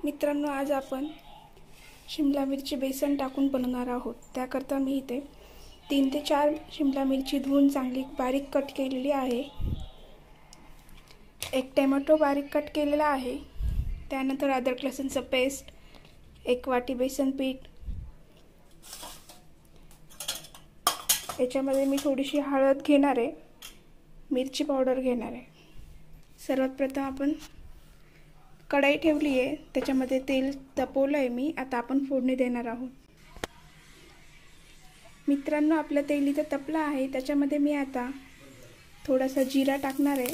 मित्रांनो, आज आपण शिमला मिरची बेसन टाकून बनवणार आहोत। त्याकरता मी इथे 3 ते 4 शिमला मिरची धुवून चांगली बारीक कट केलेली आहे। एक टोमॅटो बारीक कट केलेला आहे। त्यानंतर अद्रक लसूणचं पेस्ट, 1 वाटी बेसन पीठ, याच्यामध्ये मी थोडीशी हळद घेणार आहे, मिरची पावडर घेणार आहे। सर्वात प्रथम आपण कढई ठेवली आहे, त्याच्यामध्ये तेल तापवलं आहे मी। आता आपण फोडणी देणार आहोत। मित्रांनो, आपलं तेल इथे तापलं आहे, त्याच्यामध्ये मी आता थोडासा जिरा टाकणार आहे,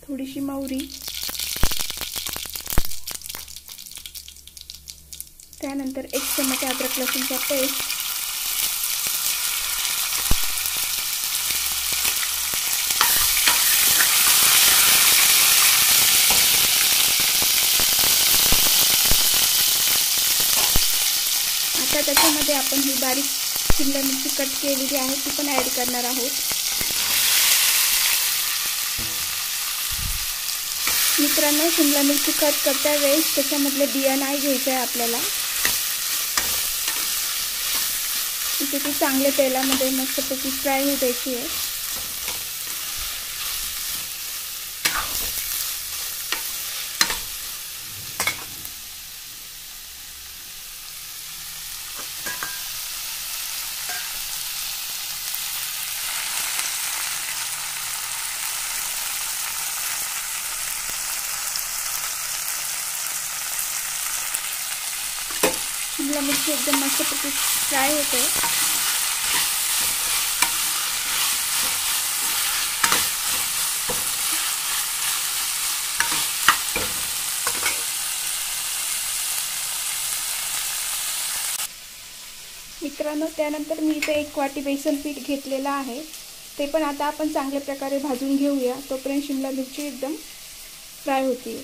थोडीशी मोहरी, त्यानंतर 1 चमचा अद्रक लसूणचा पेस्ट, आता त्याच्यामध्ये आपण ही बारीक शिमला मिरची कट केलेली आहे ती पण ॲड करणार आहोत। मित्रांनो, शिमला मिरची कट करता वेळेस त्याच्यामधले बिया नाही घ्यायचे आहे आपल्याला। इथे ती चांगल्या तेलामध्ये मस्तपैकी फ्राय होऊ द्यायची आहे। शिमला मिरची एकदम मस्तपैकी फ्राय होते। मित्रांनो, त्यानंतर मी इथे 1 वाटी बेसन पीठ घेतलेला आहे, ते पण आता आपण चांगल्या प्रकारे भाजून घेऊया। तोपर्यंत शिमला मिरची एकदम फ्राय होते।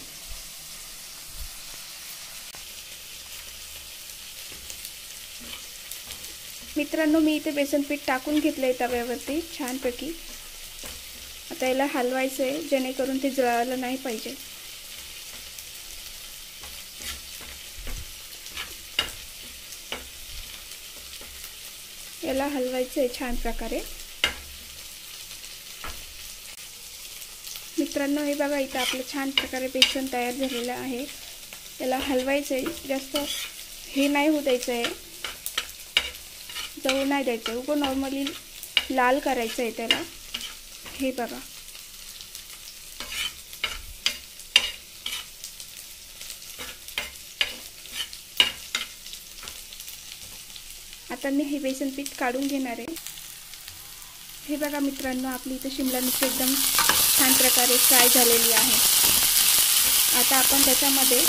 मित्रांनो, मी इथे बेसन पीठ टाकून घेतलंय तव्यावरती छानपैकी। आता याला हलवायचं आहे, जेणेकरून ते जळालं नाही पाहिजे। याला हलवायचं आहे छान प्रकारे। मित्रांनो, हे बघा, इथं आपलं छान प्रकारे बेसन तयार झालेलं आहे। याला हलवायचं आहे, जास्त हे नाही होऊ द्यायचं आहे, जळू नाही द्यायचं आहे, उगं नॉर्मली लाल करायचं आहे त्याला। हे बघा, आता मी हे बेसन पीठ काढून घेणार आहे। हे बघा मित्रांनो, आपली इथे शिमला मिरची एकदम छान प्रकारे फ्राय झालेली आहे। आता आपण त्याच्यामध्ये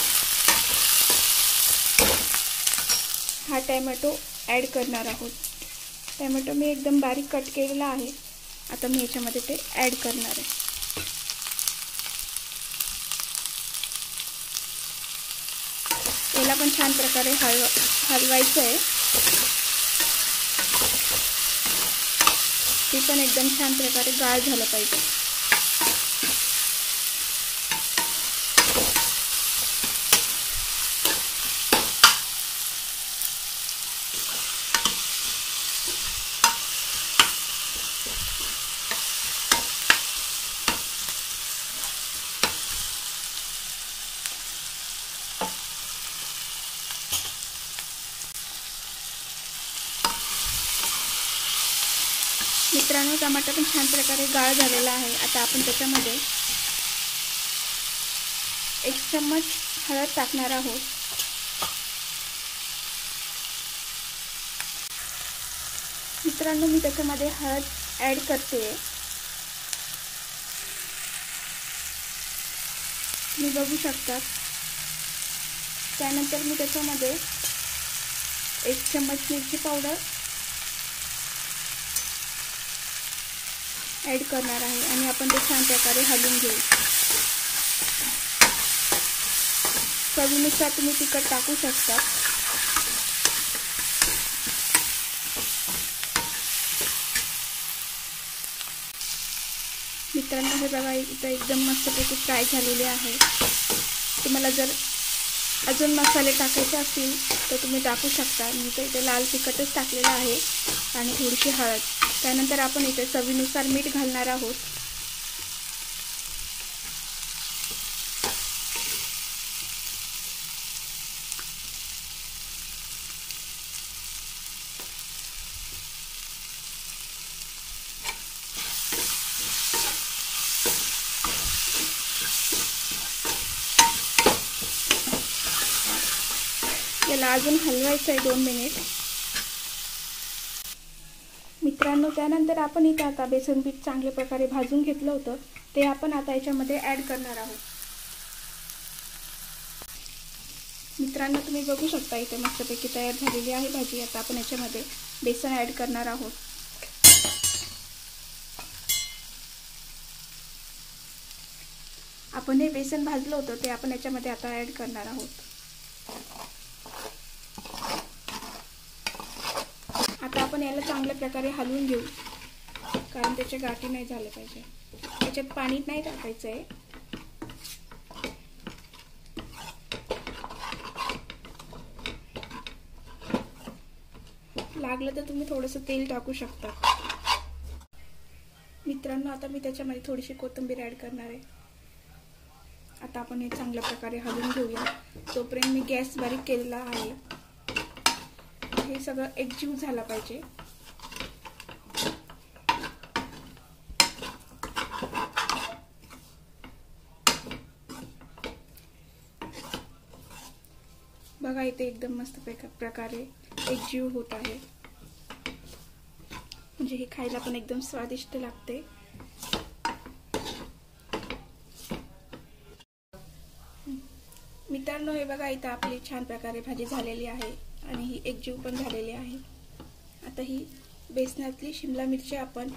हा टोमॅटो ॲड करणार आहोत। टोमॅटो मी एकदम बारीक कट केलेला आहे। आता मी याच्यामध्ये ते ॲड करणार आहे। याला पण छान प्रकारे हलवायचं आहे। ते पण एकदम छान प्रकारे गाळ झालं पाहिजे। मित्रांनो, टमाटर पण छान प्रकारे गाळ झालेला आहे। आता आपण त्याच्यामध्ये 1 चम्मच हळद टाकणार आहोत। मित्रांनो, मी त्याच्यामध्ये हळद ॲड करते। तुम्ही बघू शकता। त्यानंतर मी त्याच्यामध्ये 1 चम्मच मिरची पावडर ॲड करणार आहे आणि आपण ते छान प्रकारे हलवून घेऊ। चवीनुसार तुम्ही तिखट टाकू शकता। मित्रांनो हे बघा इथं एकदम मस्तपैकी फ्राय झालेले आहे। तुम्हाला जर अजून मसाले टाकायचे असतील तर तुम्ही टाकू शकता। मी तर इथे लाल तिखटच टाकलेलं आहे आणि थोडीशी हळद। त्यानंतर आपण इथे चवीनुसार मीठ घालणार आहोत। याला अजून हलवायचं आहे 2 मिनिट। मित्रांनो त्यानंतर आपण इथे आता बेसन पीठ चांगल्या प्रकारे भाजून घेतलं होतं ते आपण आता याच्यामध्ये ॲड करणार आहोत। मित्रांनो तुम्ही बघू शकता इथे मस्तपैकी तयार झालेली आहे भाजी। आता आपण याच्यामध्ये बेसन ॲड करणार आहोत। आपण हे बेसन भाजलं होतं ते आपण याच्यामध्ये आता ॲड करणार आहोत। आता आपण याला चांगल्या प्रकारे हलवून घेऊ, कारण त्याच्या गाठी नाही झाल्या पाहिजे। त्याच्यात पाणी नाही टाकायचं आहे। लागलं तर तुम्ही थोडंसं तेल टाकू शकता। मित्रांनो आता मी त्याच्यामध्ये थोडीशी कोथिंबीर ॲड करणार आहे। आता आपण हे चांगल्या प्रकारे हलवून घेऊया। तोपर्यंत मी गॅस बारीक केलेला आहे। हे सगळं एकजीव झाला पाहिजे। बघा इथे एकदम मस्त प्रकारे एकजीव होत आहे, म्हणजे हे खायला पण एकदम स्वादिष्ट लागते। मित्रांनो हे बघा इथं आपली छान प्रकारे भाजी झालेली आहे आणि ही एकजीव पण झालेली आहे। आता ही बेसनातली शिमला मिरची आपण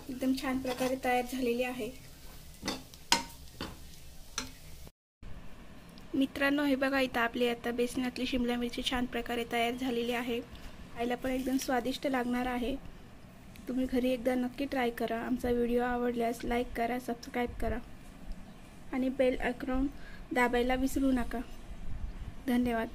एकदम छान प्रकारे तयार झालेली आहे। मित्रांनो हे बघा इथं आपली आता बेसनातली शिमला मिरची छान प्रकारे तयार झालेली आहे। खायला पण एकदम स्वादिष्ट लागणार आहे। तुम्ही घरी एकदा नक्की ट्राय करा। आमचा व्हिडिओ आवडल्यास लाईक करा, सबस्क्राईब करा आणि बेल आयकॉन दाबायला विसरू नका। धन्यवाद।